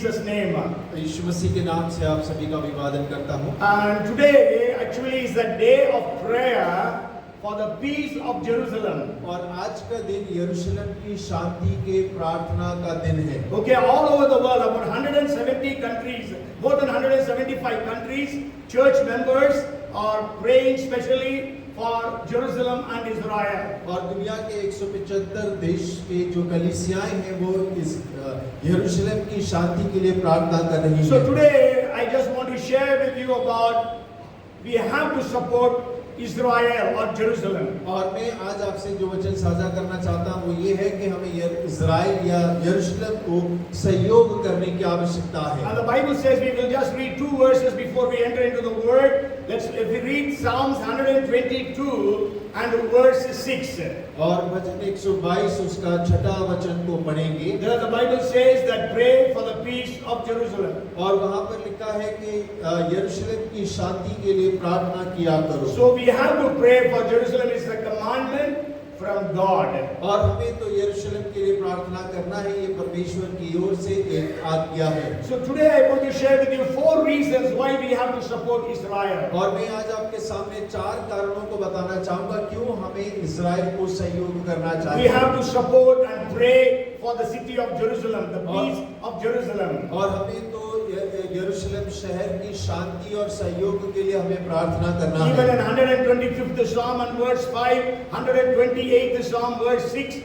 Jesus' name. यीशु मसीह के नाम से आप सभी का अभिवादन करता हूँ। And today actually is the day of prayer for the peace of Jerusalem. और आज का दिन यरूशलेम की शांति के प्रार्थना का दिन है। Okay, all over the world, about 170 countries, more than 175 countries, church members are praying specially for Jerusalem and Israel. और दुनिया के 175 देश के जो कलीसियाएं हैं वो इस यरूशलेम की शांति के लिए प्रार्थना कर रही हैं। So today I just want to share with you about we have to support Israel or Jerusalem. और मैं आज आपसे जो वचन साझा करना चाहता हूँ वो ये है कि हमें इज़राइल या यरूशलेम को सहयोग करने की आवश्यकता है। And the Bible says we will just read two verses before we enter into the word. If we read Psalms 122 and verse 6. और भजन 122 उसका छठा वचन को पढ़ेंगे। There the Bible says that pray for the peace of Jerusalem. और वहाँ पर लिखा है कि यरूशलेम की शांति के लिए प्रार्थना किया करो। So we have to pray for Jerusalem. It's a commandment from God. और हमें तो यरूशलेम के लिए प्रार्थना करना है, ये परमेश्वर की ओर से एक आज्ञा है। So today I want to share with you 4 reasons why we have to support Israel. और मैं आज आपके सामने 4 कारणों को बताना चाहूँगा क्यों हमें इज़राइल को सहयोग करना We चाहिए। have to support and pray for the city of Jerusalem, the peace of Jerusalem. और हमें तो यरूशलेम शहर की शांति और सहयोग के लिए हमें प्रार्थना करना है। Even in 125th Psalm and verse 5, 128th Psalm verse 6,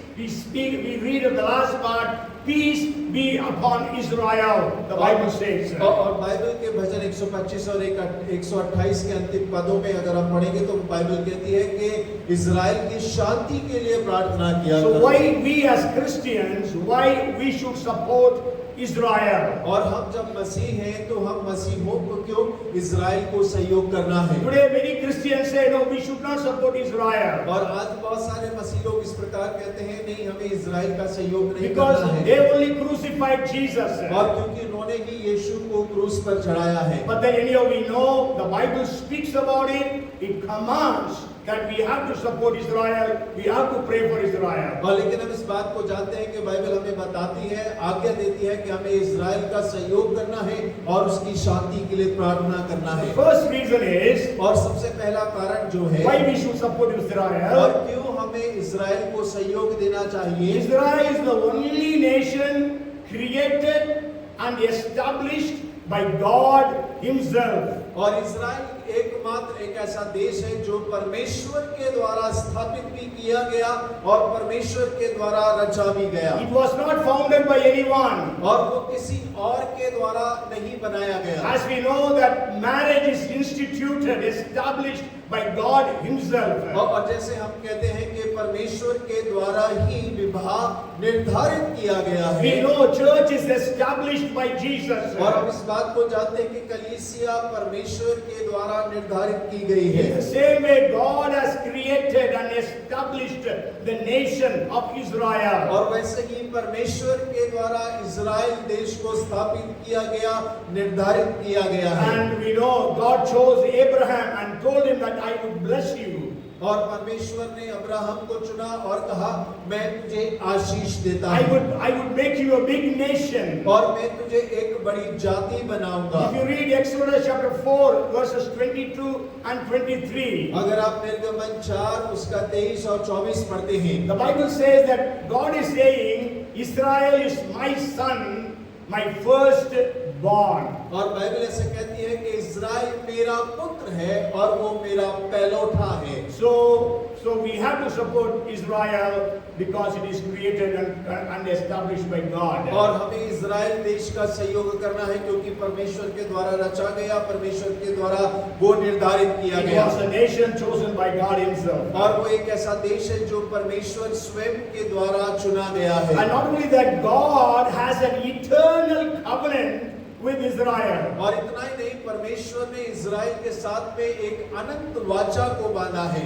we read of the last part, peace be upon Israel, the Bible says. और बाइबल के भजन 125 और 128 के अंतिम पदों में अगर हम पढ़ेंगे तो बाइबल कहती है कि इज़राइल की शांति के लिए प्रार्थना किया So करो। why we as Christians, why we should support Israel? और हम जब मसीह हैं तो हम मसीहों को क्यों इज़राइल को सहयोग करना है। Today many Christians say no, we should not support Israel. और आज बहुत सारे मसीह लोग इस प्रकार कहते हैं नहीं हमें इज़राइल का सहयोग नहीं Because करना है। they only crucified Jesus. और क्योंकि उन्होंने ही यीशु को क्रूस पर चढ़ाया है। But then anyhow we know the Bible speaks about it. It commands that we have to support Israel. We have to pray for Israel. और लेकिन हम इस बात को जानते हैं कि बाइबल हमें बताती है, आज्ञा देती है कि हमें इज़राइल का सहयोग करना है और उसकी शांति के लिए प्रार्थना करना है। The first reason is और सबसे पहला कारण जो है why we should support और Israel. क्यों हमें इज़राइल को सहयोग देना चाहिए। Israel is the only nation created and established by God Himself. और इज़राइल एकमात्र एक ऐसा देश है जो परमेश्वर के द्वारा स्थापित भी किया गया और परमेश्वर के द्वारा रचा भी गया। It was not founded by anyone. और वो किसी और के द्वारा नहीं बनाया गया। As we know that marriage is instituted, established by God Himself. और जैसे हम कहते हैं कि परमेश्वर के द्वारा ही विवाह निर्धारित किया गया है। We know church is established by Jesus. और हम इस बात को जानते हैं कि कलीसिया परमेश्वर के द्वारा निर्धारित की गई है। In the same way God has created and established the nation of Israel. और वैसे ही परमेश्वर के द्वारा इज़राइल देश को स्थापित किया गया, निर्धारित किया गया है। And we know God chose Abraham and told him that I would bless you. और परमेश्वर ने अब्राहम को चुना और कहा मैं तुझे आशीष देता हूँ। I would make you a big nation. और मैं तुझे एक बड़ी जाति बनाऊंगा। If you read Exodus chapter 4 verses 22 and 23. अगर आप निर्गमन 4 उसका 23 और 24 पढ़ते हैं, The Bible says that God is saying Israel is my son, my first born. और बाइबल ऐसे कहती है कि इज़राइल मेरा पुत्र है और वो मेरा पहलौठा है। So we have to support Israel because it is created and established by God. और हमें इज़राइल देश का सहयोग करना है क्योंकि परमेश्वर के द्वारा रचा गया, परमेश्वर के द्वारा वो निर्धारित किया It गया। was a nation chosen by God Himself. और वो एक ऐसा देश है जो परमेश्वर स्वयं के द्वारा चुना गया है। And not only that, God has an eternal covenant with Israel. और इतना ही नहीं, परमेश्वर ने इज़राइल के साथ में एक अनंत वाचा को बांधा है।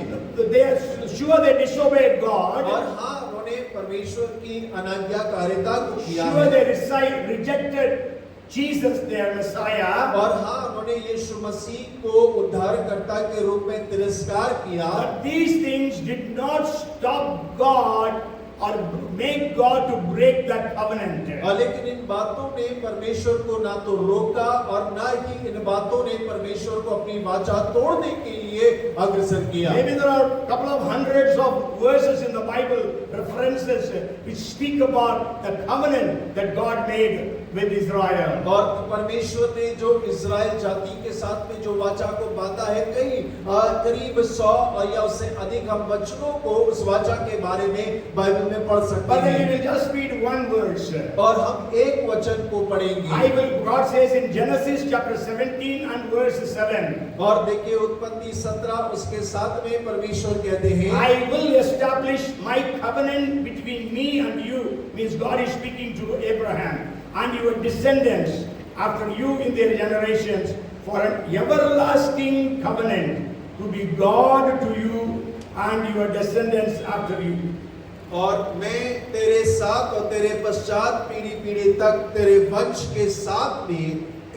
They disobeyed God. और हाँ, उन्होंने परमेश्वर की अनाज्ञाकारिता को किया Sure, है। they rejected Jesus, their Messiah. और हाँ, उन्होंने यीशु मसीह को उद्धारकर्ता के रूप में तिरस्कार किया। But these things did not stop God or make God to break that covenant. लेकिन इन बातों ने परमेश्वर को ना तो रोका और ना ही इन बातों ने परमेश्वर को अपनी वाचा तोड़ने के लिए अग्रसर किया। Maybe there are a couple of hundreds of verses in the Bible, references which speak about the covenant that God made with Israel. और परमेश्वर ने जो इस्राएल जाति के साथ में जो वाचा को बांधा है, कई करीब 100 या उससे अधिक हम वचनों को उस वाचा के बारे में बाइबल में पढ़ सकते But then we हैं। will just read one verse. और हम एक वचन को पढ़ेंगे। God says in Genesis chapter 17 and verse 7. और देखिए उत्पत्ति 17 उसके 7 में परमेश्वर कहते हैं, I will establish my covenant between me and you. Means God is speaking to Abraham and your descendants after you in their generations for an everlasting covenant to be God to you and your descendants after you. और मैं तेरे साथ और तेरे पश्चात पीढ़ी पीढ़ी तक तेरे वंश के साथ में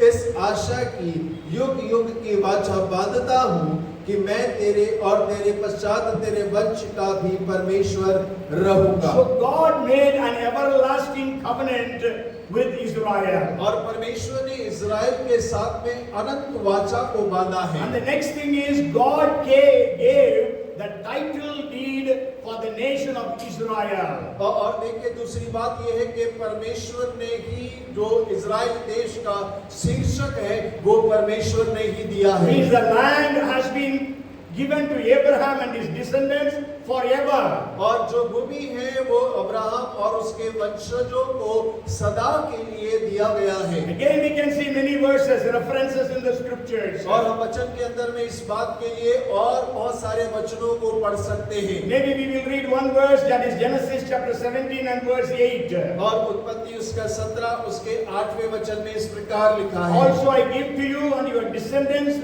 इस आशा की युग युग की वाचा बांधता हूँ कि मैं तेरे और तेरे पश्चात तेरे वंश का भी परमेश्वर रहूंगा। So God made an everlasting covenant with Israel. और परमेश्वर ने इज़राइल के साथ में अनंत वाचा को बांधा है। And the next thing is God gave the title deed for the nation of Israel. और देखिए दूसरी बात यह है कि परमेश्वर ने ही जो इज़राइल देश का शीर्षक है वो परमेश्वर ने ही दिया है। Means the land has been given to Abraham and his descendants forever. और जो भूमि है वो अब्राहम और उसके वंशजों को सदा के लिए दिया गया है। Again we can see many verses, references in the scriptures. और हम वचन के अंदर में इस बात के लिए और बहुत सारे वचनों को पढ़ सकते हैं। Maybe we will read one verse, that is Genesis chapter 17 and verse 8. और उत्पत्ति उसका 17 उसके 8वें वचन में इस प्रकार लिखा है। Also I give to you and your descendants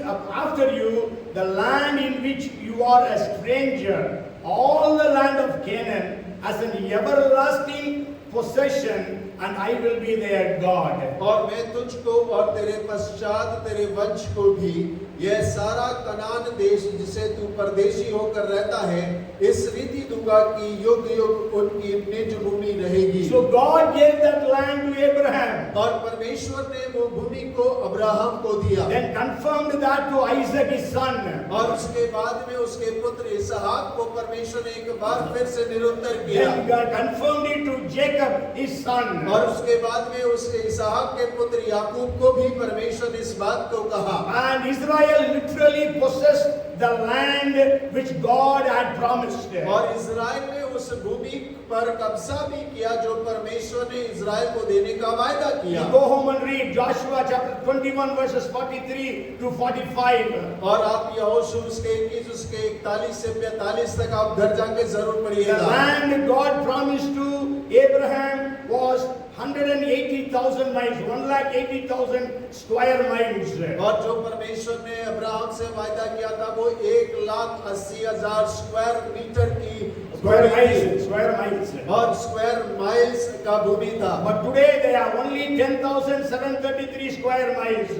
after you the land in which you are a stranger, all the land of Canaan as an everlasting possession, and I will be their God. और मैं तुझको और तेरे पश्चात तेरे वंश को भी यह सारा कनान देश जिसे तू परदेशी होकर रहता है इस रीति दूंगा कि युग युग उनकी निज भूमि रहेगी। So God gave that land to Abraham. और परमेश्वर ने वो भूमि को अब्राहम को दिया। Then confirmed that to Isaac his son. और उसके बाद में उसके पुत्र इसहाक को परमेश्वर ने एक बार फिर से निरुत्तर किया। Then God confirmed it to Jacob his son. और उसके बाद में उस इसहाक के पुत्र याकूब को भी परमेश्वर ने इस बात को कहा। And Israel literally possessed the land which God had promised. और इज़राइल ने उस भूमि पर कब्जा भी किया जो परमेश्वर ने इज़राइल को देने का वायदा किया। You go home and read Joshua chapter 21 verses 43 to 45. और आप यहोशू उसके 21 उसके 41 से 45 तक आप घर जाके जरूर The पढ़िएगा। land God promised to Abraham was 180,000 miles, 180,000 square miles. और जो परमेश्वर ने अब्राहम से वायदा किया था वो 1,80,000 स्क्वायर मीटर की Square miles. और स्क्वायर माइल्स का भूमि था। But today they have only 10,733 square miles.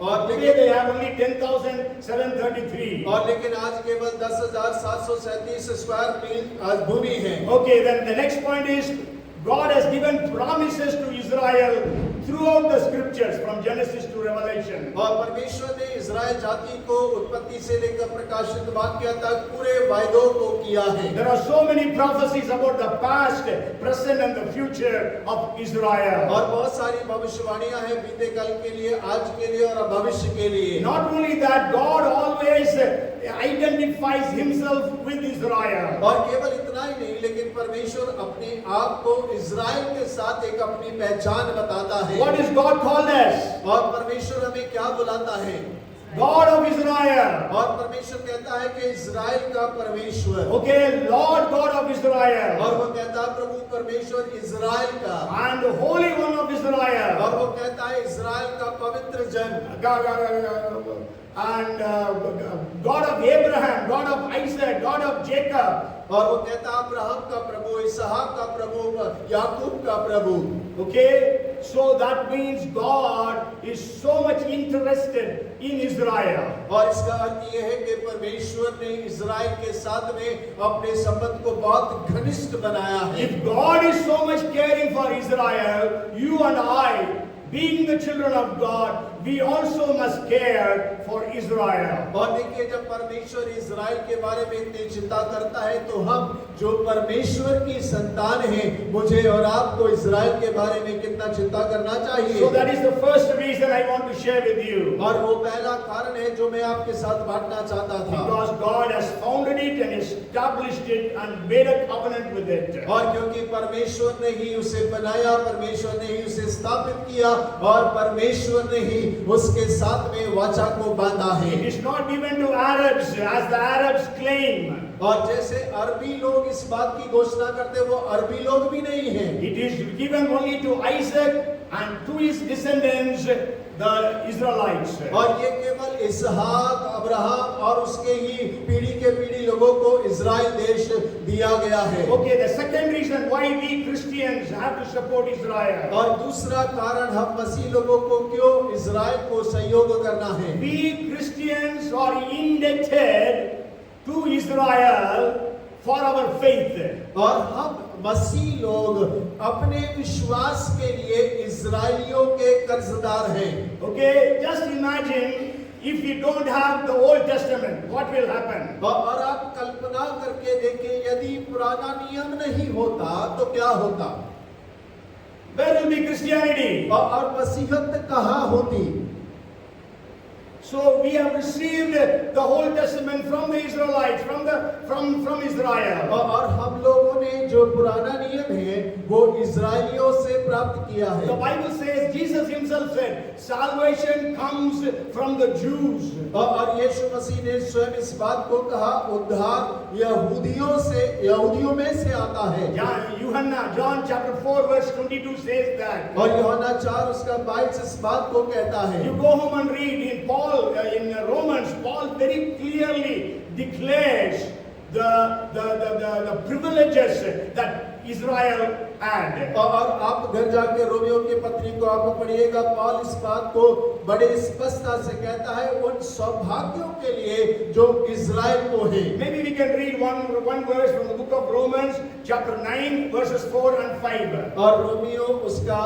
और Today they have only 10,733. और लेकिन आज केवल 10,737 स्क्वायर मील भूमि है। Okay, then the next point is God has given promises to Israel throughout the scriptures from Genesis to Revelation. और परमेश्वर ने Israel जाति को उत्पत्ति से लेकर प्रकाशित वाक्य तक पूरे वायदों को किया है। There are so many prophecies about the past, present and the future of Israel. और बहुत सारी भविष्यवाणियां हैं बीते कल के लिए, आज के लिए और भविष्य के लिए। Not only that, God always identifies himself with Israel. और केवल इतना ही नहीं लेकिन परमेश्वर अपने आप को इज़राइल के साथ एक अपनी पहचान बताता है। What is God called as? और परमेश्वर हमें क्या बुलाता है? God of Israel. और परमेश्वर कहता है कि इज़राइल का परमेश्वर। Okay, Lord God of Israel. और वो कहता है प्रभु परमेश्वर इज़राइल का। And the Holy One of Israel. और वो कहता है इज़राइल का पवित्र जन। And God of Abraham, God of Isaac, God of Jacob. और वो कहता है अब्राहम का प्रभु, इसहाक का प्रभु, याकूब का प्रभु। Okay, so that means God is so much interested in Israel. और इसका अर्थ यह है कि परमेश्वर ने इज़राइल के साथ में अपने संबंध को बहुत घनिष्ठ बनाया है। If God is so much caring for Israel, you and I, being the children of God, we also must care for Israel. और देखिए, जब परमेश्वर इज़राइल के बारे में इतनी चिंता करता है, तो हम जो परमेश्वर की संतान हैं, मुझे और आपको इज़राइल के बारे में कितना चिंता करना चाहिए। So that is the first reason I want to share with you. और वो पहला कारण है जो मैं आपके साथ बांटना चाहता था। Because God has founded it and established it and made a covenant with it. और क्योंकि परमेश्वर ने ही उसे बनाया, परमेश्वर ने ही उसे स्थापित किया और परमेश्वर ने ही उसके साथ में वाचा को बांधा है। It is not given to Arabs as the Arabs claim. और जैसे अरबी लोग इस बात की घोषणा करते, वो अरबी लोग भी नहीं हैं। It is given only to Isaac and to his descendants, the Israelites. और ये केवल इसहाक, अब्राहम और उसके ही पीढ़ी के पीढ़ी लोगों को इज़राइल देश दिया गया है। Okay, the second reason why we Christians have to support Israel. और दूसरा कारण हम मसीह लोगों को क्यों इज़राइल को सहयोग करना है। We Christians are indebted to Israel for our faith. और हम मसीह लोग अपने विश्वास के लिए इज़राइलियों के कर्जदार हैं। Okay, just imagine if you don't have the Old Testament, what will happen? और आप कल्पना करके देखें, यदि पुराना नियम नहीं होता तो क्या होता। Where will be Christianity? और मसीहत कहाँ होती। So we have received the Old Testament from the Israelites, from Israel. और हम लोगों ने जो पुराना नियम है वो इज़राइलियों से प्राप्त किया है। The Bible says, Jesus himself said, salvation comes from the Jews. और यीशु मसीह ने स्वयं इस बात को कहा, उद्धार यहूदियों में से आता है। John chapter 4 verse 22 says that. और यूहन्ना 4 उसका 22 इस बात को कहता है। You go home and read in Romans, Paul very clearly declares the privileges that Israel had. और आप घर जाके रोमियो की पत्री को आप पढ़िएगा, पौल इस बात को बड़े स्पष्टता से कहता है उन सौभाग्यों के लिए जो इज़राइल को है। Maybe we can read one verse from the book of Romans chapter 9 verses 4 and 5. और रोमियो उसका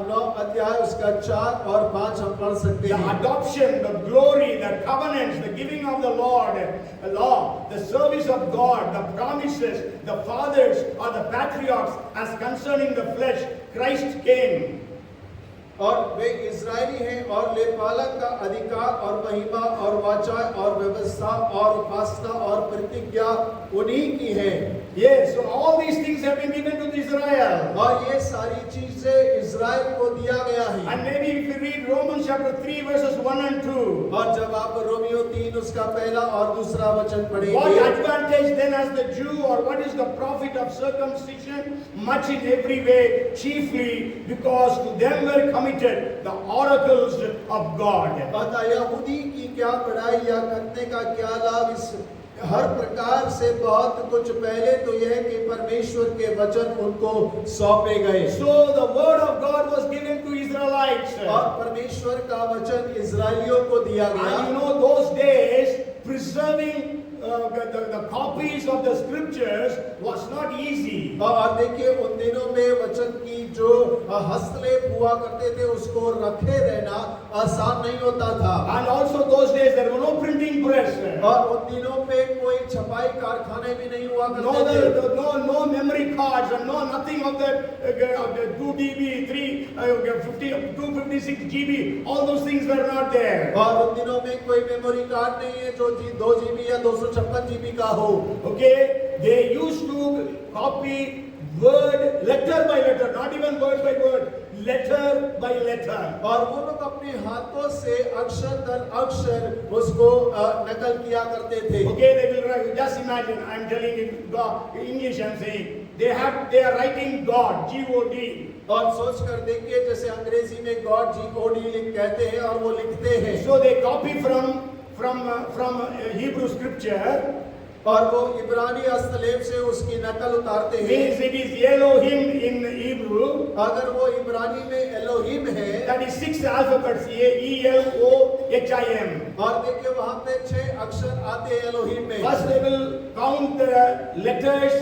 9 अध्याय उसका 4 और 5 हम पढ़ सकते The हैं। adoption, the glory, the covenants, the giving of the Lord, the law, the service of God, the promises, the fathers or the patriarchs as concerning the flesh, Christ came. और वे Israeli हैं और लेपालक का अधिकार और महिमा और वाचा और व्यवस्था और उपासना और प्रतिज्ञा उन्हीं की है। Yes, so all these things have been given to Israel. और ये सारी चीजें इज़राइल को दिया गया है। And maybe if you read Romans chapter 3 verses 1 and 2. और जब आप रोमियो 3 उसका पहला और दूसरा वचन What पढ़ेंगे, advantage then as the Jew, or what is the profit of circumcision? Much in every way, chiefly because to them were committed the oracles of God. अतः यहूदी की क्या पढ़ाई या करने का क्या लाभ, इस हर प्रकार से बहुत कुछ पहले तो यह कि परमेश्वर के वचन उनको सौंपे गए। So the word of God was given to Israelites. और परमेश्वर का वचन इज़राइलियों को दिया गया। And you know those days preserving the copies of the scriptures was not easy. और देखिए उन दिनों में वचन की जो हस्तलेख हुआ करते थे उसको रखे रहना आसान नहीं होता था। And also those days there were no printing press. और उन दिनों में कोई छपाई कारखाने भी नहीं हुआ करते थे। No memory cards and no nothing of the 2 GB, 256 GB. All those things were not there. और उन दिनों में कोई मेमोरी कार्ड नहीं है जो 2 GB या 256 GB का हो। Okay, they used to copy word letter by letter, not even word by word, letter by letter. और वो लोग अपने हाथों से अक्षर दर अक्षर उसको नकल किया करते थे। Okay, they will write. Just imagine, I am telling it God, English I am saying. They are writing God, G-O-D. और सोच कर देखिए जैसे अंग्रेजी में गॉड G-O-D कहते हैं और वो लिखते हैं। So they copy from Hebrew scripture और वो इब्रानी हस्तलेख से उसकी नकल उतारते हैं। Means it is Elohim in Hebrew. अगर वो इब्रानी में एलोहिम है, That is 6 alphabets. Elohim. और देखिए वहाँ पे 6 अक्षर आते हैं एलोहिम में। First they will count the letters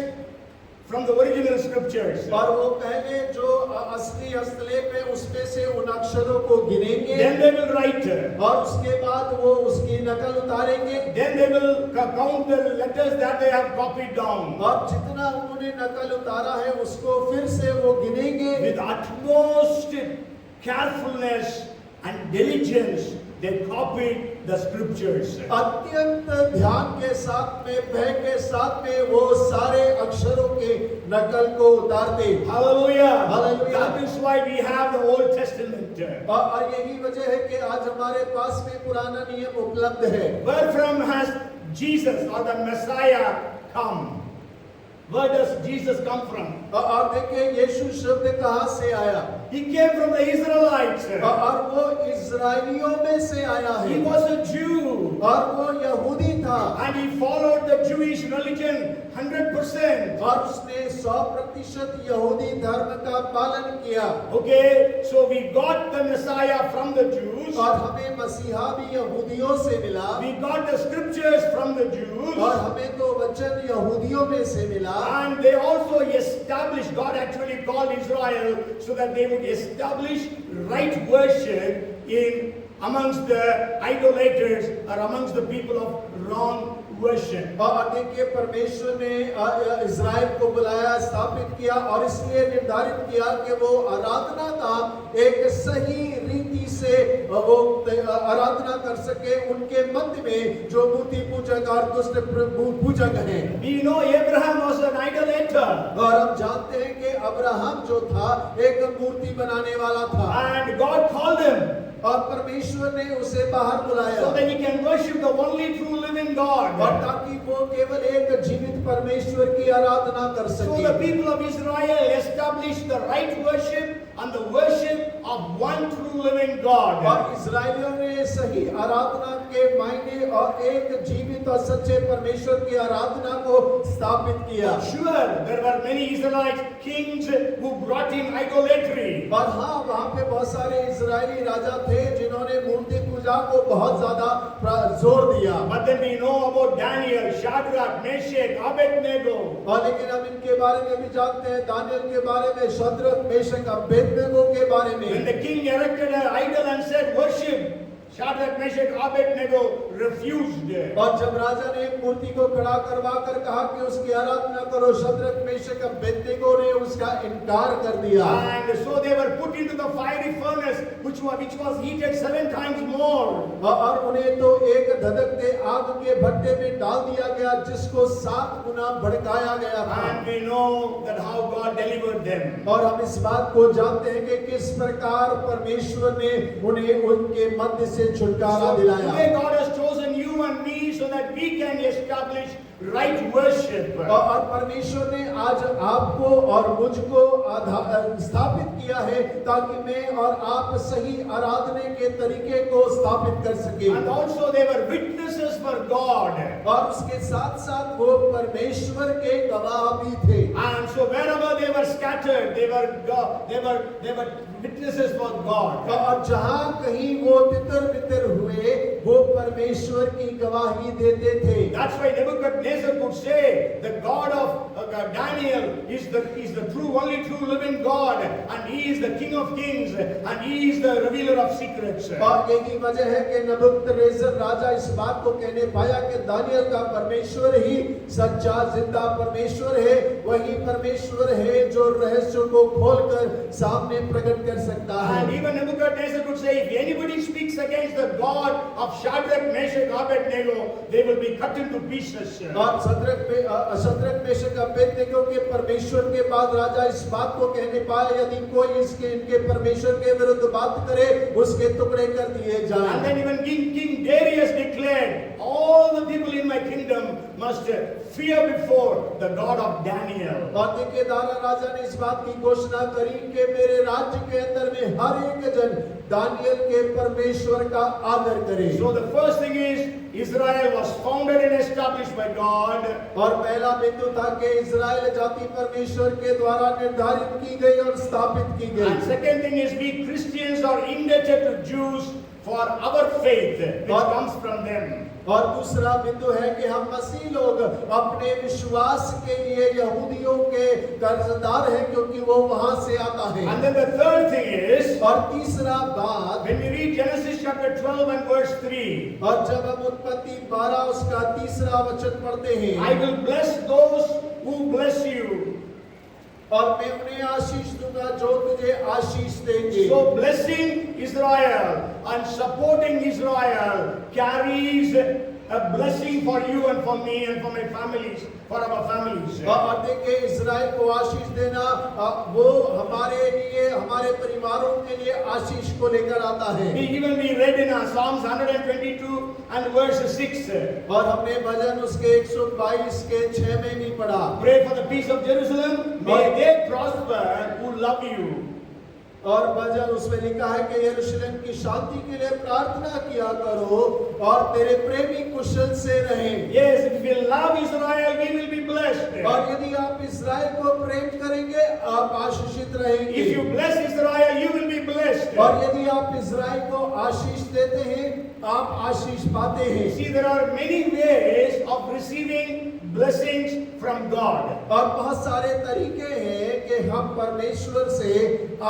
from the original scriptures. और वो पहले जो असली हस्तलेख है उसमें से उन अक्षरों को गिनेंगे। Then they will write. और उसके बाद वो उसकी नकल उतारेंगे। Then they will count the letters that they have copied down. और जितना उन्होंने नकल उतारा है उसको फिर से वो गिनेंगे। With utmost carefulness and diligence, they copied the scriptures. अत्यंत ध्यान के साथ में, भय के साथ में वो सारे अक्षरों के नकल को उतारते। Hallelujah. Hallelujah. That is why we have the Old Testament. और यही वजह है कि आज हमारे पास में पुराना नियम उपलब्ध है। Where from has Jesus or the Messiah come? Where does Jesus come from? और देखिए यीशु शब्द कहाँ से आया? He came from the Israelites. और वो इस्राएलियों में से आया है। He was a Jew. और वो यहूदी था। And he followed the Jewish religion 100%. और उसने 100% यहूदी धर्म का पालन किया। Okay, so we got the Messiah from the Jews. और हमें मसीहा भी यहूदियों से मिला। We got the scriptures from the Jews. और हमें तो वचन यहूदियों में से मिला। And they also established, God actually called Israel so that they would establish right worship in amongst the idolaters or amongst the people of wrong worship. और देखिए परमेश्वर ने इज़राइल को बुलाया, स्थापित किया और इसलिए निर्धारित किया कि वो आराधना का एक सही रीति से वो आराधना कर सके उनके मध्य में जो मूर्ति पूजक और दुष्ट पूजक हैं। We know Abraham was an idolater. और हम जानते हैं कि अब्राहम जो था एक मूर्ति बनाने वाला था। And God called him. और परमेश्वर ने उसे बाहर बुलाया। So that he can worship the only true living God. और ताकि वो केवल एक जीवित परमेश्वर की आराधना कर So सके। the people of Israel established the right worship and the worship of one true living God. और इस्राएलियों ने सही आराधना के मायने और एक जीवित और सच्चे परमेश्वर की आराधना को स्थापित किया। Sure, there were many Israelite kings who brought in idolatry. और हाँ, वहाँ पे बहुत सारे इस्राएली राजा थे जिन्होंने मूर्ति पूजा को बहुत ज्यादा जोर दिया। But then we know about Daniel, Shadrach, Meshach, Abednego. और लेकिन हम इनके बारे में भी जानते हैं, दानियल के बारे में, शद्रक, मेशक, अबेदनेगो के बारे में। When the king erected an idol and said, "Worship," Shadrach, Meshach, Abednego refused. और जब राजा ने एक मूर्ति को खड़ा करवा कर कहा कि उसकी आराधना करो, शद्रक, मेशक, अबेदनेगो ने उसका इनकार कर दिया। And so they were put into the fiery furnace, which was heated 7 times more. और उन्हें तो एक धधकते आग के भट्टे में डाल दिया गया जिसको 7 गुना भड़काया गया था। And we know that how God delivered them. और हम इस बात को जानते हैं कि किस प्रकार परमेश्वर ने उन्हें उनके मध्य से छुटकारा So दिलाया। today God has chosen you and me so that we can establish right worship. और परमेश्वर ने आज आपको और मुझको स्थापित किया है ताकि मैं और आप सही आराधना के तरीके को स्थापित कर सके। And also they were witnesses for God. और उसके साथ साथ वो परमेश्वर के गवाह भी थे। And so wherever they were scattered, they were witnesses for God. और जहाँ कहीं वो तितर-बितर हुए, वो परमेश्वर की गवाही देते थे। That's why Nebuchadnezzar could say, the God of Daniel is the only true living God, and He is the King of Kings, and He is the revealer of secrets. और यही वजह है कि नबूकदनेस्सर राजा इस बात को कहने पाया कि दानियल का परमेश्वर ही सच्चा जिंदा परमेश्वर है, वही परमेश्वर है जो रहस्यों को खोलकर सामने प्रकट कर सकता है। And even Nebuchadnezzar could say, if anybody speaks against the God of Shadrach, Meshach, Abednego, they will be cut into pieces. और शद्रक, मेशक, अबेदनेगो के परमेश्वर के बाद राजा इस बात को कहने पाया, यदि कोई इनके परमेश्वर के विरुद्ध बात करे, उसके टुकड़े कर दिए जाएं। And then even King Darius declared, all the people in my kingdom must fear before the God of Daniel. और देखिए दारा राजा ने इस बात की घोषणा करी कि मेरे राज्य के अंदर में हर एक जन दानियल के परमेश्वर का आदर करें। So the first thing is Israel was founded and established by God. और पहला बिंदु था कि इजराइल जाति परमेश्वर के द्वारा निर्धारित की गई और स्थापित की And गई। second thing is we Christians are indebted to Jews for our faith which comes from them. और दूसरा बिंदु है कि हम मसीह लोग अपने विश्वास के लिए यहूदियों के कर्जदार हैं क्योंकि वो वहां से आता है। And then the third thing is और तीसरा बात, when we read Genesis chapter 12 and verse 3, और जब हम उत्पत्ति 12 उसका तीसरा वचन पढ़ते हैं, I will bless those who bless you. और मैं उन्हें आशीष दूंगा जो तुझे आशीष देंगे। So blessing Israel and supporting Israel carries a blessing for you and for me and for my families, for our families. और देखिए इजराइल को आशीष देना वो हमारे लिए, हमारे परिवारों के लिए आशीष को लेकर आता है। We read in Psalms 122 and verse 6. और हमने भजन उसके 122 के 6 में भी पढ़ा। Pray for the peace of Jerusalem. May they prosper who love you. और भजन उसमें लिखा है कि यरूशलेम की शांति के लिए प्रार्थना किया करो और तेरे प्रेमी कुशल से रहें। Yes, if we love Israel, we will be blessed. और यदि आप इजराइल को प्रेम करेंगे आप आशीषित रहेंगे। If you bless Israel, you will be blessed. और यदि आप इजराइल को आशीष देते हैं आप आशीष पाते हैं। See, there are many ways of receiving blessings from God. और बहुत सारे तरीके हैं कि हम परमेश्वर से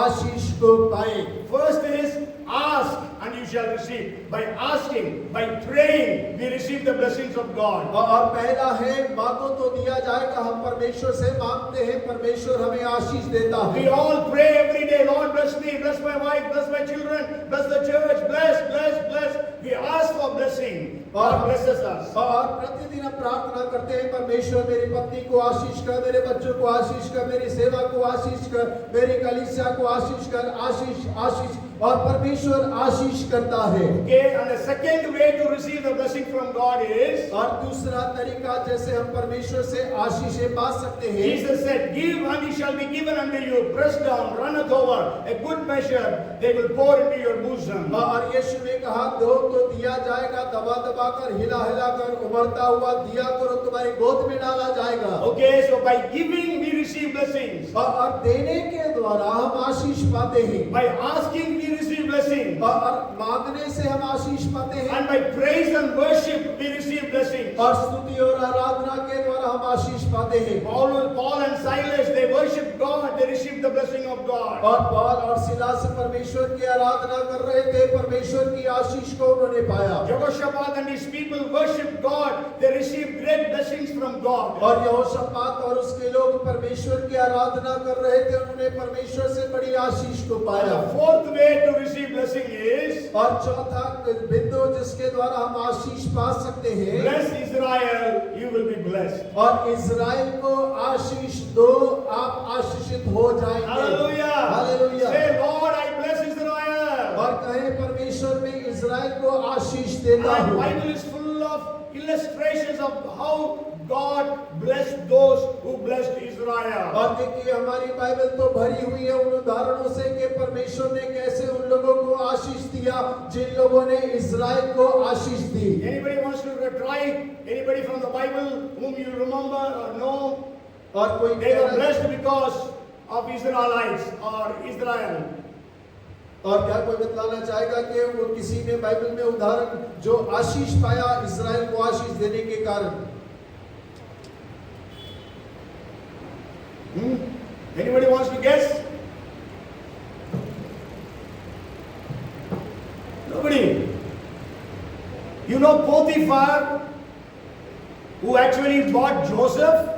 आशीष को पाएं। First is ask and you shall receive. By asking, by praying, we receive the blessings of God. और पहला है मांगो तो दिया जाएगा। हम परमेश्वर से मांगते हैं, परमेश्वर हमें आशीष देता We है। all pray every day, Lord bless me, bless my wife, bless my children, bless the church, bless, bless, bless. We ask for blessing. God blesses us. और प्रतिदिन हम प्रार्थना करते हैं परमेश्वर मेरी पत्नी को आशीष कर, मेरे बच्चों को आशीष कर, मेरी सेवा को आशीष कर, मेरी कलीसिया को आशीष कर, आशीष आशीष, और परमेश्वर आशीष करता है। Okay, and the second way to receive the blessing from God is, और दूसरा तरीका जैसे हम परमेश्वर से आशीषें पा सकते हैं। Jesus said, give and it shall be given unto you, pressed down, runneth over, a good measure, they will pour into your bosom. और यीशु ने कहा दो तो दिया जाएगा, दबा दबा कर, हिला हिला कर, उभरता हुआ दिया करो, तुम्हारी गोद में डाला जाएगा। Okay, so by giving we receive blessings. और देने के द्वारा हम आशीष पाते हैं। By asking we receive blessings. और मांगने से हम आशीष पाते हैं। And by praise and worship we receive blessings. और स्तुति और आराधना के द्वारा हम आशीष पाते हैं। Paul and Silas, they worship God, they received the blessing of God. और पौल और सिलास परमेश्वर की आराधना कर रहे थे, परमेश्वर की आशीष को उन्होंने पाया। Jehoshaphat and his people worshiped God, they received great blessings from God. और यहोशापात और उसके लोग परमेश्वर की आराधना कर रहे थे, उन्होंने परमेश्वर से बड़ी आशीष को And पाया। the fourth way to receive blessing is, और चौथा बिंदु जिसके द्वारा हम आशीष पा सकते हैं, bless Israel, you will be blessed. और इजराइल को आशीष दो, आप आशीषित हो जाएंगे। Hallelujah. Hallelujah. Say, Lord, I bless Israel. और कहे परमेश्वर में इजराइल को आशीष देता And हूँ। Bible is full of illustrations of how God blessed those who blessed Israel. और देखिए हमारी बाइबल तो भरी हुई है उन उदाहरणों से कि परमेश्वर ने कैसे उन लोगों को आशीष दिया जिन लोगों ने इजराइल को आशीष दी। Anybody wants to try? Anybody from the Bible whom you remember or know? और कोई They were blessed because of Israelites or Israel. और क्या कोई बतलाना चाहेगा कि वो किसी ने बाइबल में उदाहरण जो आशीष पाया इजराइल को आशीष देने के कारण? Anybody wants to guess? Nobody. You know Potiphar, who actually bought Joseph,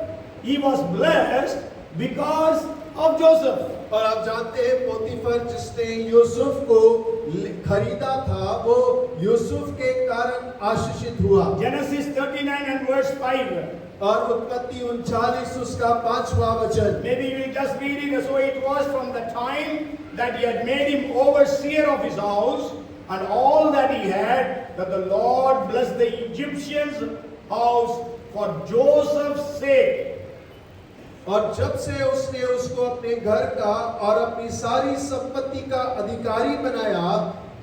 he was blessed because of Joseph. और आप जानते हैं पोतीफर जिसने यूसुफ को खरीदा था वो यूसुफ के कारण आशीषित हुआ। Genesis 39 and verse 5. और उत्पत्ति 39 उसका 5वां वचन। Maybe we'll just read it. So it was from the time that he had made him overseer of his house and all that he had, that the Lord blessed the Egyptian's house for Joseph's sake. और जब से उसने उसको अपने घर का और अपनी सारी संपत्ति का अधिकारी बनाया,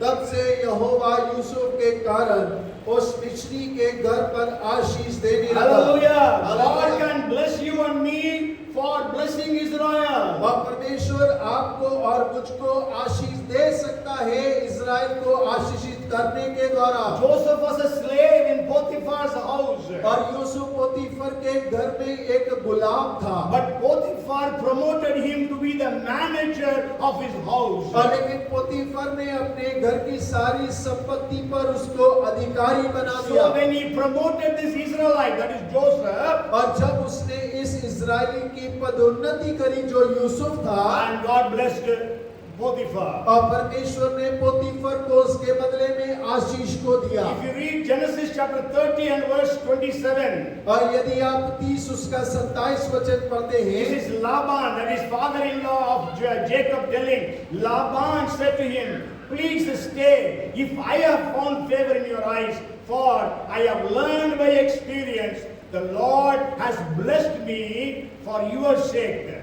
तब से यहोवा यूसुफ के कारण उस मिस्री के घर पर आशीष देने लगा। Hallelujah. God can bless you and me for blessing Israel. और परमेश्वर आपको और मुझको आशीष दे सकता है इज़राइल को आशीषित करने के द्वारा। Joseph was a slave in Potiphar's house. और यूसुफ पोतीफर के घर में एक गुलाम था, But Potiphar promoted him to be the manager of his house. और लेकिन पोतीफर ने अपने घर की सारी संपत्ति पर उसको अधिकारी बना दिया। So when he promoted this Israelite, that is Joseph, और जब उसने इस इज़राइली की पदोन्नति करी जो यूसुफ था, and God blessed Potiphar. और परमेश्वर ने पोतीफर को उसके बदले में आशीष को दिया। If you read Genesis chapter 30 and verse 27, और यदि आप 30 उसका 27 वचन पढ़ते this हैं, is Laban, that is father-in-law of Jacob, telling, Laban said to him, please stay, if I have found favor in your eyes, for I have learned by experience, the Lord has blessed me for your sake.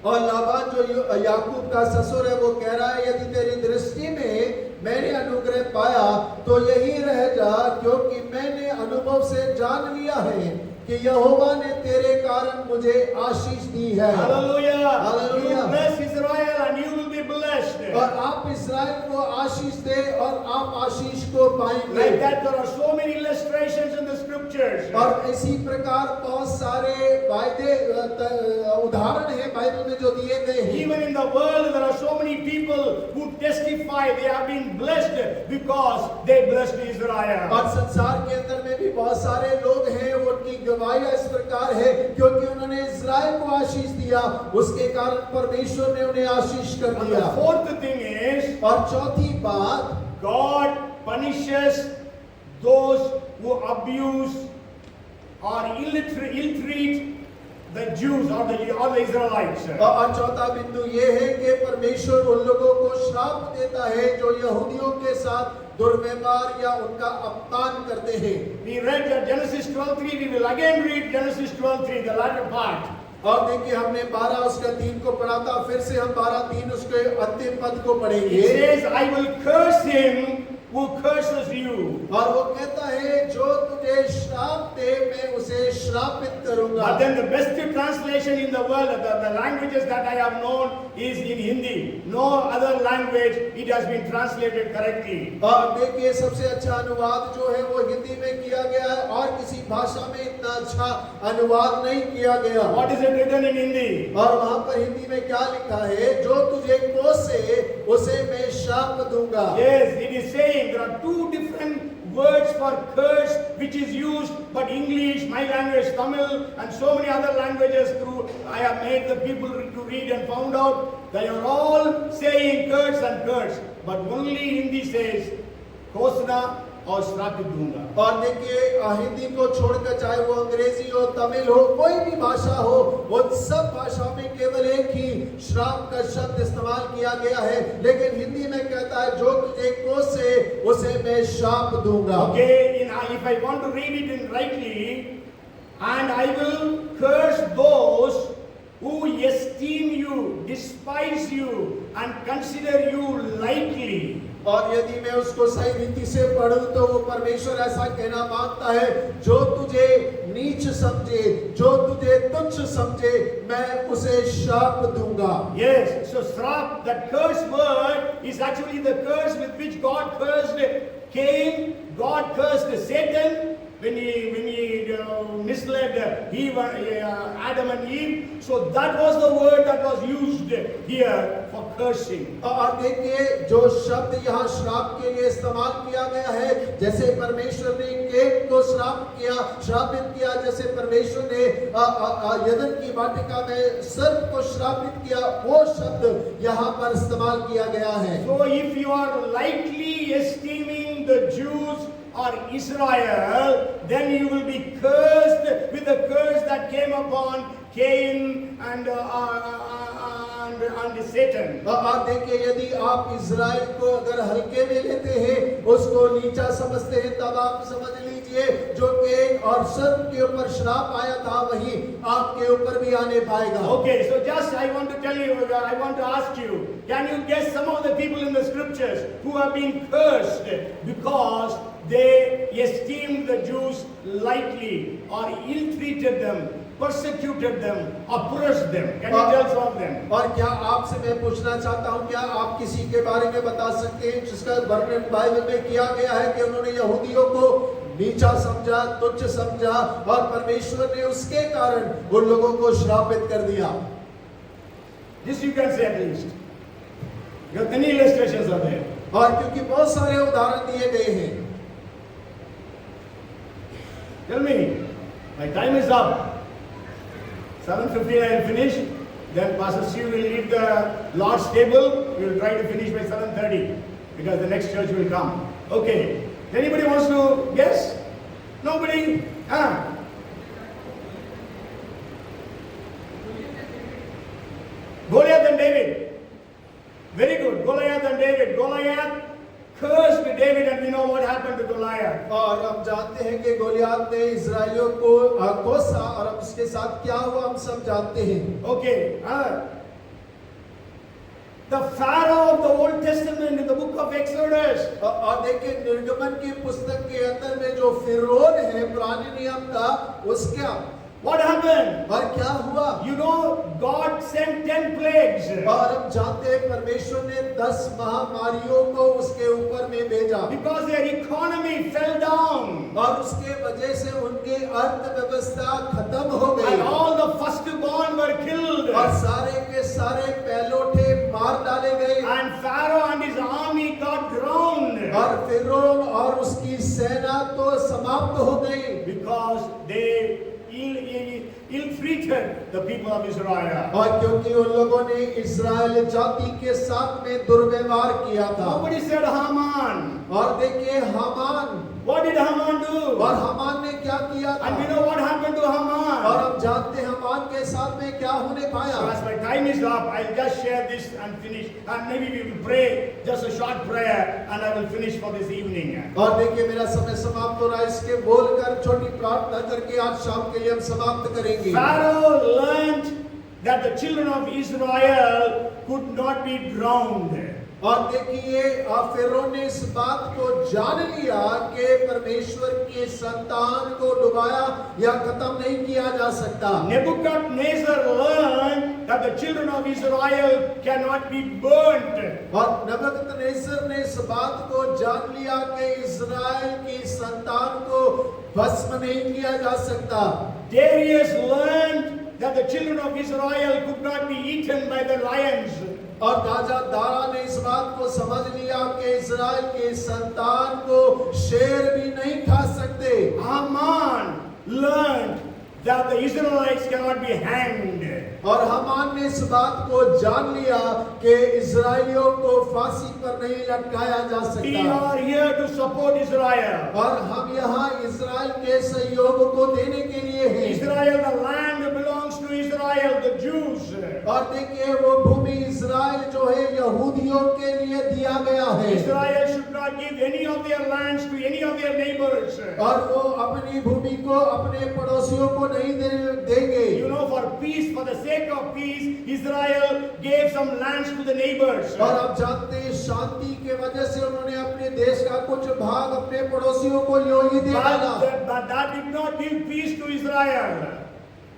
और लाबान जो याकूब का ससुर है वो कह रहा है, यदि तेरी दृष्टि में मैंने अनुग्रह पाया तो यही रह जा, क्योंकि मैंने अनुभव से जान लिया है कि यहोवा ने तेरे कारण मुझे आशीष दी है। Hallelujah. Hallelujah. You bless Israel and you will be blessed. और आप इस्राएल को आशीष दे और आप आशीष को पाएंगे। Like that, there are so many illustrations in the scriptures. और इसी प्रकार बहुत सारे वायदे उदाहरण हैं बाइबल में जो दिए गए हैं। Even in the world, there are so many people who testify they have been blessed because they blessed Israel. और संसार के अंदर में भी बहुत सारे लोग हैं, उनकी गवाही इस प्रकार है क्योंकि उन्होंने इज़राइल को आशीष दिया, उसके कारण परमेश्वर ने उन्हें आशीष कर And दिया। the fourth thing is, और चौथी बात, God punishes those who abuse or ill-treat the Jews or the Israelites. और चौथा बिंदु ये है कि परमेश्वर उन लोगों को श्राप देता है जो यहूदियों के साथ दुर्व्यवहार या उनका अपमान करते हैं। We read Genesis 12:3. We will again read Genesis 12:3, the latter part. और देखिए हमने 12 उसका 3 को पढ़ा था, फिर से हम 12:3 उसके अंतिम पद को It पढ़ेंगे। says, I will curse him who curses you. और वो कहता है जो तुझे श्राप दे मैं उसे श्रापित करूंगा। But then the best translation in the world, the languages that I have known is in Hindi. No other language it has been translated correctly. और देखिए सबसे अच्छा अनुवाद जो है वो हिंदी में किया गया है, और किसी भाषा में इतना अच्छा अनुवाद नहीं किया गया। What is it written in Hindi? और वहाँ पर हिंदी में क्या लिखा है, जो तुझे कोसे उसे मैं श्राप दूंगा। Yes, it is saying there are two different words for curse which is used, but English, my language, Tamil, and so many other languages through I have made the people to read and found out they are all saying curse and curse, but only Hindi says kosna और श्रापित दूंगा। और देखिए हिंदी को छोड़कर चाहे वो अंग्रेजी हो, तमिल हो, कोई भी भाषा हो, वो सब भाषाओं में केवल एक ही श्राप का शब्द इस्तेमाल किया गया है, लेकिन हिंदी में कहता है जो तुझे कोसे उसे मैं श्राप दूंगा। Okay, if I want to read it in rightly, and I will curse those who esteem you, despise you, and consider you lightly. और यदि मैं उसको सही रीति से पढ़ूं तो वो परमेश्वर ऐसा कहना मांगता है, जो तुझे नीच समझे, जो तुझे तुच्छ समझे, मैं उसे श्राप दूंगा। Yes, so shrap, that curse word is actually the curse with which God cursed Cain. God cursed Satan when he misled Eve, Adam and Eve. So that was the word that was used here for cursing. और देखिए जो शब्द यहाँ श्राप के लिए इस्तेमाल किया गया है, जैसे परमेश्वर ने केन को श्रापित किया, जैसे परमेश्वर ने यदन की वाटिका में सर्प को श्रापित किया, वो शब्द यहाँ पर इस्तेमाल किया गया है। So if you are lightly esteeming the Jews or Israel, then you will be cursed with the curse that came upon Cain and and Satan. आप देखिए, यदि आप इज़राइल को अगर हल्के में लेते हैं, उसको नीचा समझते हैं, तब आप समझ लीजिए जो कैन और सब के ऊपर श्राप आया था, वही आपके ऊपर भी आने पाएगा। Okay, so just I want to tell you, I want to ask you, can you guess some of the people in the scriptures who have been cursed because they esteemed the Jews lightly or ill-treated them, persecuted them, oppressed them? Can you tell some of them? और क्या आपसे मैं पूछना चाहता हूं, क्या आप किसी के बारे में बता सकते हैं जिसका वर्णन बाइबल में किया गया है कि उन्होंने यहूदियों को नीचा समझा, तुच्छ समझा और परमेश्वर ने उसके कारण उन लोगों को श्रापित कर दिया? This you can say at least. Because many illustrations are there. और क्योंकि बहुत सारे उदाहरण दिए गए हैं। Tell me, my time is up. 7:15 I will finish. Then Pastor Sue will leave the Lord's table. We will try to finish by 7:30 because the next church will come. Okay. Anybody wants to guess? Nobody? Goliath and David. Very good. Goliath and David. Goliath cursed David, and we know what happened to Goliath. और हम जानते हैं कि Goliath ने इज़राइलियों को कोसा और अब उसके साथ क्या हुआ हम सब जानते हैं। Okay. The Pharaoh of the Old Testament in the book of Exodus. और देखिए, निर्गमन की पुस्तक के अंदर में जो फिरौन है पुराने नियम का, उसका What happened? और क्या हुआ? You know, God sent 10 plagues. और हम जानते हैं परमेश्वर ने 10 महामारियों को उसके ऊपर में भेजा, Because their economy fell down. और उसके वजह से उनकी अर्थव्यवस्था खत्म हो गई, And all the firstborn were killed. और सारे के सारे पहलौठे मार डाले गए, And Pharaoh and his army got drowned. और फिरौन और उसकी सेना तो समाप्त हो गई, Because they ill-treated the people of Israel. और क्योंकि उन लोगों ने इस्राएल जाति के साथ में दुर्व्यवहार किया था। Nobody said Haman. और देखिए Haman, What did Haman do? और हामान ने क्या किया था? And we know what happened to और Haman. हम जानते हैं हामान के साथ में क्या होने पाया। So as my time is up, I'll just share this and finish. And maybe we will pray just a short prayer and I will finish for this evening. और देखिए मेरा समय समाप्त हो रहा है, इसके बोलकर छोटी प्रार्थना करके आज शाम के लिए हम समाप्त करेंगे। Pharaoh learned that the children of Israel could not be drowned. और देखिए फिरौन ने इस बात को जान लिया कि परमेश्वर के संतान को डुबाया या खत्म नहीं किया जा सकता। Nebuchadnezzar learned that the children of Israel cannot be burnt. और नबूकदनेस्सर ने इस बात को जान लिया कि इज़राइल की संतान को भस्म नहीं किया जा सकता। Darius learned that the children of Israel could not be eaten by the lions. और राजा दारा ने इस बात को समझ लिया कि इज़राइल के संतान को शेर भी नहीं खा सकते। Haman learned that the Israelites cannot be hanged. और हामान ने इस बात को जान लिया कि इज़राइलियों को फांसी पर नहीं लटकाया जा We सकता। are here to support Israel. और हम यहाँ इज़राइल के सहयोग को देने के लिए हैं। Israel, the land belongs to Israel, the Jews. और देखिए वो भूमि इज़राइल जो है यहूदियों के लिए दिया गया है, Israel should not give any of their lands to any of their neighbors. और वो अपनी भूमि को अपने पड़ोसियों को नहीं देंगे। You know, for peace, for the sake of peace, Israel gave some lands to the neighbors. और आप जानते हैं शांति के वजह से उन्होंने अपने देश का कुछ भाग अपने पड़ोसियों को यूं ही दे डाला। But that did not give peace to Israel.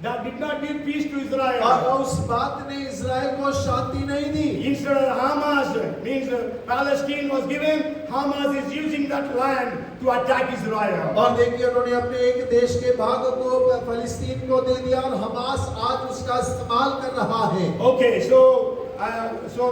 That did not give peace to Israel. और उस बात ने इज़राइल को शांति नहीं दी। Instead of Hamas, means Palestine was given, Hamas is using that land to attack Israel. और देखिए उन्होंने अपने एक देश के भाग को फिलिस्तीन को दे दिया और हमास आज उसका इस्तेमाल कर रहा है। Okay, so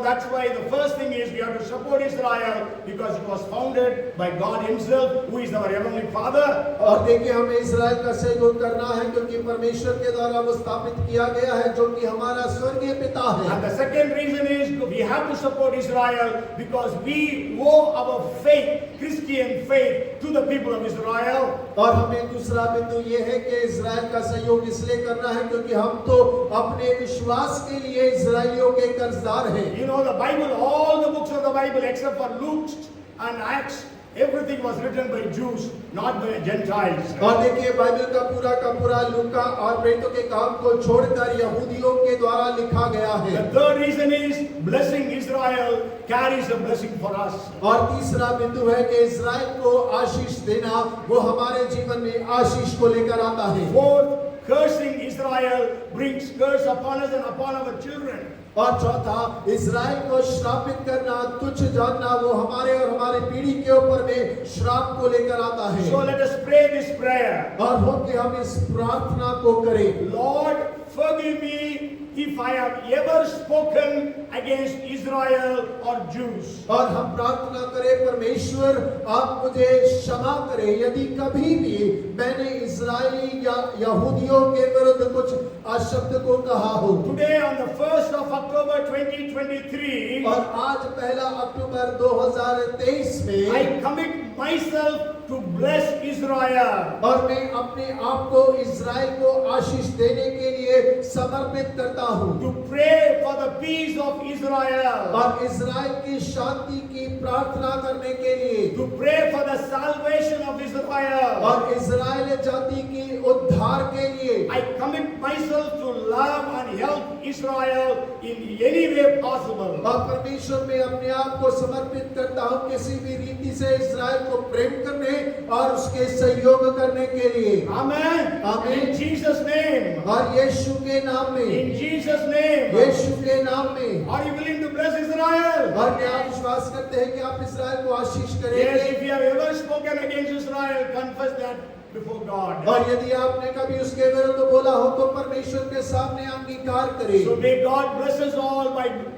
that's why the first thing is we have to support Israel because it was founded by God Himself, who is our heavenly Father. और देखिए हमें इज़राइल का सहयोग करना है क्योंकि परमेश्वर के द्वारा वो स्थापित किया गया है जो कि हमारा स्वर्गीय पिता है। And the second reason is we have to support Israel because we owe our faith, Christian faith, to the people of Israel. और हमें दूसरा बिंदु ये है कि इज़राइल का सहयोग इसलिए करना है क्योंकि हम तो अपने विश्वास के लिए इज़राइलियों के कर्जदार हैं। You know, the Bible, all the books of the Bible except for Luke and Acts, everything was written by Jews, not by Gentiles. और देखिए बाइबल का पूरा लूका और प्रेरितों के काम को छोड़कर यहूदियों के द्वारा लिखा गया The है। third reason is blessing Israel carries a blessing for us. और तीसरा बिंदु है कि इस्राएल को आशीष देना वो हमारे जीवन में आशीष को लेकर आता है। Fourth, cursing Israel brings curse upon us and upon our children. और चौथा, इस्राएल को श्रापित करना, तुच्छ जानना वो हमारे और हमारे पीढ़ी के ऊपर में श्राप को लेकर आता है। So let us pray this prayer. और हो कि हम इस प्रार्थना को करें। Lord, forgive me if I have ever spoken against Israel or Jews. और हम प्रार्थना करें परमेश्वर आप मुझे क्षमा करें यदि कभी भी मैंने इस्राएली या यहूदियों के विरुद्ध कुछ अशब्द को कहा हो। Today on the 1st of October 2023, और आज 1 अक्टूबर 2023 में I commit myself to bless Israel. और मैं अपने आप को इस्राएल को आशीष देने के लिए समर्पित करता हूँ। To pray for the peace of Israel. और इस्राएल की शांति की प्रार्थना करने के लिए। To pray for the salvation of Israel. और इस्राएल जाति की उद्धार के लिए। I commit myself to love and help Israel in any way possible. और परमेश्वर में अपने आप को समर्पित करता हूँ किसी भी रीति से इस्राएल को प्रेम करने और उसके सहयोग करने के लिए। Amen. Amen. In Jesus' name. और यीशु के नाम में। In Jesus' name. यीशु के नाम में। Are you willing to bless Israel? और क्या आप विश्वास करते हैं कि आप इस्राएल को आशीष Yes, करेंगे? if you have ever spoken against Israel, confess that before God. और यदि आपने कभी उसके विरुद्ध बोला हो तो परमेश्वर के सामने अंगीकार करें। So may God bless us all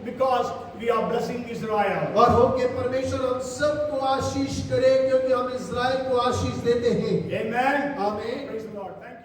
because we are blessing Israel. और हो के परमेश्वर हम सबको आशीष करे क्योंकि हम इस्राएल को आशीष देते हैं। Amen. आमीन। Praise the Lord. Thank you.